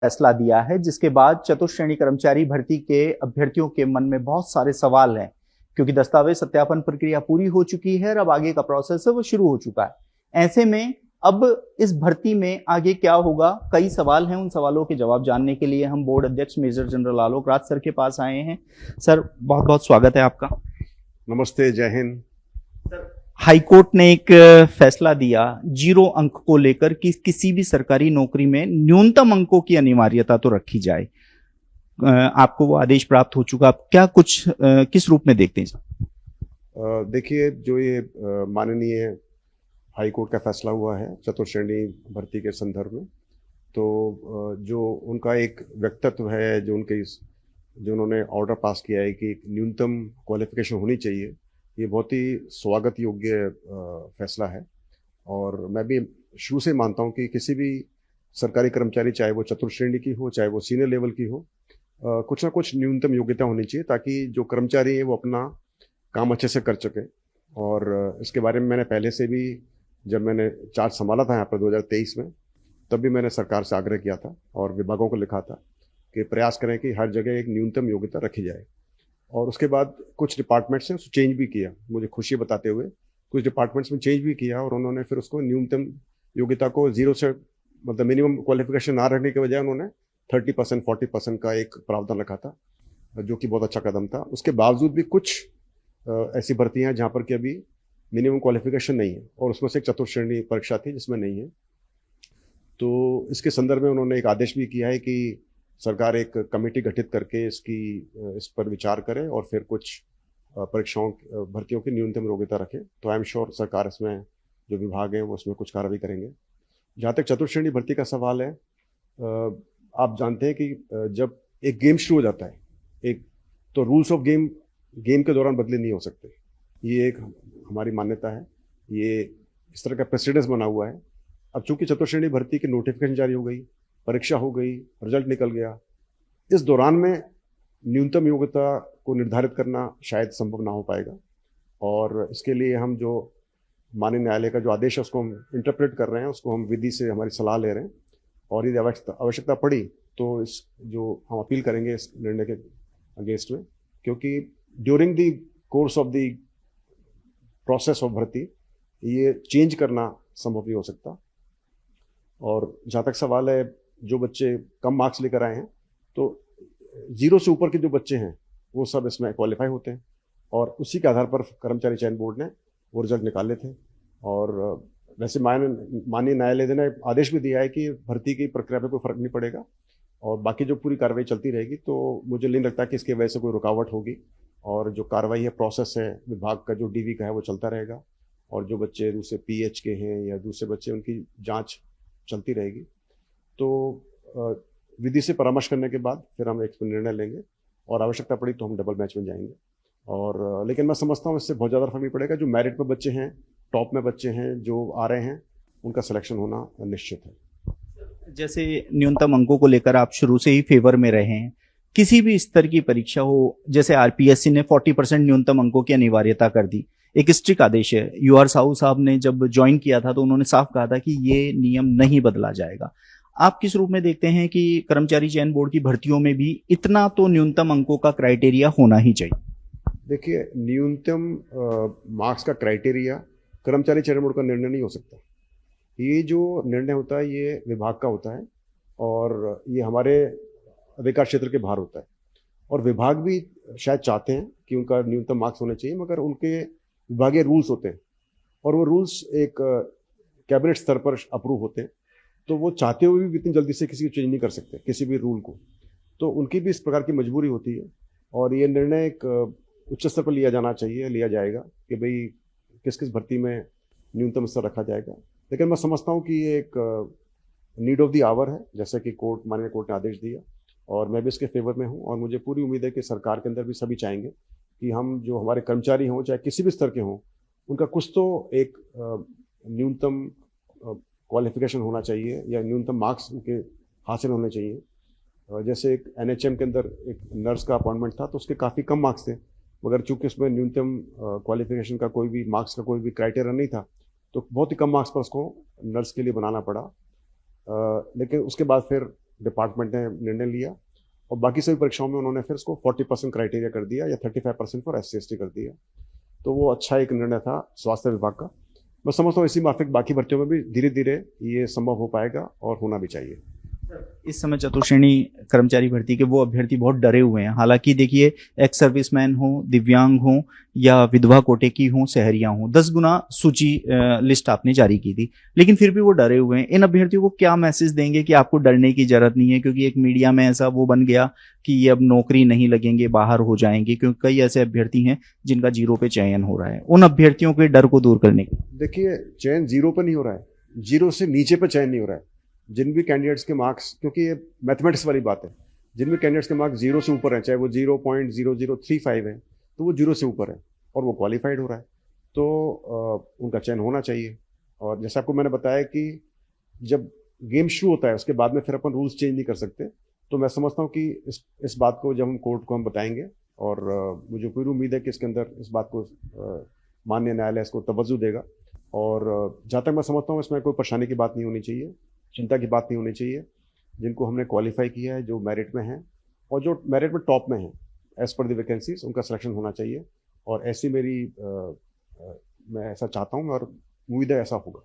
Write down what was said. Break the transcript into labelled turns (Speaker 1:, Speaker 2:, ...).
Speaker 1: फैसला दिया है, जिसके बाद चतुर्श्रेणी कर्मचारी भर्ती के अभ्यर्थियों के मन में बहुत सारे सवाल हैं, क्योंकि दस्तावेज सत्यापन प्रक्रिया पूरी हो चुकी है और अब आगे का प्रोसेस है वो शुरू हो चुका है। ऐसे में अब इस भर्ती में आगे क्या होगा, कई सवाल हैं। उन सवालों के जवाब जानने के लिए हम बोर्ड अध्यक्ष major general Alok Raj sir के पास आए हैं। सर, बहुत बहुत स्वागत है आपका।
Speaker 2: नमस्ते, जय हिंद।
Speaker 1: हाईकोर्ट ने एक फैसला दिया 0 अंक को लेकर कि किसी भी सरकारी नौकरी में न्यूनतम अंकों की अनिवार्यता तो रखी जाए। आपको वो आदेश प्राप्त हो चुका, आप क्या कुछ किस रूप में देखते हैं?
Speaker 2: देखिए, जो ये माननीय हाईकोर्ट का फैसला हुआ है चतुर्श्रेणी भर्ती के संदर्भ में, तो जो उनका एक व्यक्तित्व है, जो उन्होंने ऑर्डर पास किया है कि न्यूनतम क्वालिफिकेशन होनी चाहिए, ये बहुत ही स्वागत योग्य फैसला है। और मैं भी शुरू से मानता हूँ कि किसी भी सरकारी कर्मचारी, चाहे वो चतुर्श्रेणी की हो, चाहे वो सीनियर लेवल की हो, कुछ ना कुछ न्यूनतम योग्यता होनी चाहिए, ताकि जो कर्मचारी हैं वो अपना काम अच्छे से कर सके। और इसके बारे में मैंने पहले से भी, जब मैंने चार्ज संभाला था यहाँ पर 2023 में, तब भी मैंने सरकार से आग्रह किया था और विभागों को लिखा था कि प्रयास करें कि हर जगह एक न्यूनतम योग्यता रखी जाए। और उसके बाद कुछ डिपार्टमेंट्स ने उसको चेंज भी किया, मुझे खुशी बताते हुए कुछ डिपार्टमेंट्स में चेंज भी किया, और उन्होंने फिर उसको न्यूनतम योग्यता को 0 से, मतलब मिनिमम क्वालिफिकेशन ना रखने के बजाय उन्होंने 30%, 40% का एक प्रावधान रखा था, जो कि बहुत अच्छा कदम था। उसके बावजूद भी कुछ ऐसी भर्तियां हैं जहाँ पर कि अभी मिनिमम क्वालिफिकेशन नहीं है, और उसमें से एक चतुर्श्रेणी परीक्षा थी जिसमें नहीं है। तो इसके संदर्भ में उन्होंने एक आदेश भी किया है कि सरकार एक कमेटी गठित करके इस पर विचार करे और फिर कुछ परीक्षाओं, भर्तियों की न्यूनतम योग्यता रखे। तो आई एम श्योर सरकार इसमें, जो विभाग हैं वो उसमें कुछ कार्रवाई करेंगे। जहाँ तक चतुर्श्रेणी भर्ती का सवाल है, आप जानते हैं कि जब एक गेम शुरू हो जाता है, तो रूल्स ऑफ गेम के दौरान बदले नहीं हो सकते। ये एक हमारी मान्यता है, ये इस तरह का प्रेसिडेंस बना हुआ है। अब चूंकि चतुर्श्रेणी भर्ती की नोटिफिकेशन जारी हो गई, परीक्षा हो गई, रिजल्ट निकल गया, इस दौरान में न्यूनतम योग्यता को निर्धारित करना शायद संभव ना हो पाएगा। और इसके लिए हम जो माननीय न्यायालय का जो आदेश है उसको हम इंटरप्रेट कर रहे हैं, उसको हम विधि से हमारी सलाह ले रहे हैं, और यदि आवश्यकता पड़ी तो इस जो हम अपील करेंगे इस निर्णय के अगेंस्ट में, क्योंकि during the course of the process of भर्ती ये चेंज करना संभव नहीं हो सकता। और जहाँ तक सवाल है, जो बच्चे कम मार्क्स लेकर आए हैं, तो 0 से ऊपर के जो बच्चे हैं वो सब इसमें क्वालिफाई होते हैं, और उसी के आधार पर कर्मचारी चयन बोर्ड ने वो रिजल्ट निकाले थे। और वैसे माननीय न्यायालय ने आदेश भी दिया है कि भर्ती की प्रक्रिया पे कोई फर्क नहीं पड़ेगा, और बाकी जो पूरी कार्रवाई चलती रहेगी। तो मुझे नहीं लगता कि इसकी वजह से कोई रुकावट होगी, और जो कार्रवाई है, प्रोसेस है विभाग का, जो डीवी का है, वो चलता रहेगा। और जो बच्चे दूसरे पीएच के हैं या दूसरे बच्चे, उनकी जांच चलती रहेगी। तो विधि से परामर्श करने के बाद फिर हम एक निर्णय लेंगे, और आवश्यकता पड़ी तो हम डबल मैच में जाएंगे। और लेकिन मैं समझता हूँ इससे बहुत ज़्यादा फर्क नहीं पड़ेगा। जो मेरिट में बच्चे हैं, टॉप में बच्चे हैं, जो आ रहे हैं, उनका सिलेक्शन होना निश्चित है।
Speaker 1: जैसे न्यूनतम अंकों को लेकर आप शुरू से ही फेवर में रहे हैं, किसी भी स्तर की परीक्षा हो, जैसे आरपीएससी ने 40% न्यूनतम अंकों की अनिवार्यता कर दी, एक स्ट्रिक्ट आदेश है। यूआर साहू साहब ने जब ज्वाइन किया था तो उन्होंने साफ कहा था कि ये नियम नहीं बदला जाएगा। आप किस रूप में देखते हैं कि कर्मचारी चयन बोर्ड की भर्तियों में भी इतना तो न्यूनतम अंकों का क्राइटेरिया होना ही चाहिए?
Speaker 2: देखिए, न्यूनतम मार्क्स का क्राइटेरिया कर्मचारी चयन बोर्ड का निर्णय नहीं हो सकता। ये जो निर्णय होता है ये विभाग का होता है, और ये हमारे अधिकार क्षेत्र के बाहर होता है। और विभाग भी शायद चाहते हैं कि उनका न्यूनतम मार्क्स होने चाहिए, मगर उनके विभागीय रूल्स होते हैं, और वो रूल्स एक कैबिनेट स्तर पर अप्रूव होते हैं। तो वो चाहते हुए भी इतनी जल्दी से किसी को चेंज नहीं कर सकते, किसी भी रूल को। तो उनकी भी इस प्रकार की मजबूरी होती है, और ये निर्णय एक उच्च स्तर पर लिया जाना चाहिए, लिया जाएगा कि भाई किस किस भर्ती में न्यूनतम स्तर रखा जाएगा। लेकिन मैं समझता हूँ कि ये एक नीड ऑफ द आवर है, जैसे कि माननीय कोर्ट ने आदेश दिया, और मैं भी इसके फेवर में हूँ। और मुझे पूरी उम्मीद है कि सरकार के अंदर भी सभी चाहेंगे कि हम जो हमारे कर्मचारी हों, चाहे किसी भी स्तर के हों, उनका कुछ तो एक न्यूनतम क्वालिफिकेशन होना चाहिए, या न्यूनतम मार्क्स उनके हासिल होने चाहिए। जैसे एक एनएचएम के अंदर एक नर्स का अपॉइंटमेंट था, तो उसके काफ़ी कम मार्क्स थे, मगर चूंकि उसमें न्यूनतम क्वालिफिकेशन का कोई भी मार्क्स का कोई भी क्राइटेरिया नहीं था, तो बहुत ही कम मार्क्स पर उसको नर्स के लिए बनाना पड़ा। लेकिन उसके बाद फिर डिपार्टमेंट ने निर्णय लिया और बाकी सभी परीक्षाओं में उन्होंने फिर उसको 40% क्राइटेरिया कर दिया या 35% फॉर SC/ST कर दिया। तो वो अच्छा एक निर्णय था स्वास्थ्य विभाग का। मैं समझता हूँ इसी माफिक बाकी भर्तियों में भी धीरे धीरे ये संभव हो पाएगा और होना भी चाहिए।
Speaker 1: इस समय चतुर्श्रेणी कर्मचारी भर्ती के वो अभ्यर्थी बहुत डरे हुए हैं। हालांकि देखिए, एक्स सर्विसमैन हो, दिव्यांग हो या विधवा कोटे की हो, शहरिया हो, 10 गुना सूची लिस्ट आपने जारी की थी, लेकिन फिर भी वो डरे हुए हैं। इन अभ्यर्थियों को क्या मैसेज देंगे कि आपको डरने की जरूरत नहीं है? क्योंकि एक मीडिया में ऐसा वो बन गया कि ये अब नौकरी नहीं लगेंगे, बाहर हो जाएंगे, क्योंकि कई ऐसे अभ्यर्थी हैं जिनका 0 पे चयन हो रहा है। उन अभ्यर्थियों के डर को दूर करने के
Speaker 2: देखिए, चयन 0 पे नहीं हो रहा है, 0 से नीचे पे चयन नहीं हो रहा है। जिन भी कैंडिडेट्स के मार्क्स, क्योंकि ये मैथमेटिक्स वाली बात है, जिन भी कैंडिडेट्स के मार्क्स 0 से ऊपर हैं, चाहे वो 0.0035 है, तो वो 0 से ऊपर है और वो क्वालिफाइड हो रहा है, तो उनका चयन होना चाहिए। और जैसे आपको मैंने बताया कि जब गेम शुरू होता है उसके बाद में फिर अपन रूल्स चेंज नहीं कर सकते। तो मैं समझता हूँ कि इस बात को जब हम कोर्ट को हम बताएंगे और मुझे पूरी उम्मीद है कि इसके अंदर इस बात को माननीय न्यायालय इसको तवज्जो देगा। और जहाँ तक मैं समझता हूँ इसमें कोई परेशानी की बात नहीं होनी चाहिए, चिंता की बात नहीं होनी चाहिए। जिनको हमने क्वालिफाई किया है, जो मेरिट में हैं और जो मेरिट में टॉप में हैं एज पर द वैकेंसीज, उनका सिलेक्शन होना चाहिए। और ऐसी मेरी मैं ऐसा चाहता हूँ और उम्मीद है ऐसा होगा।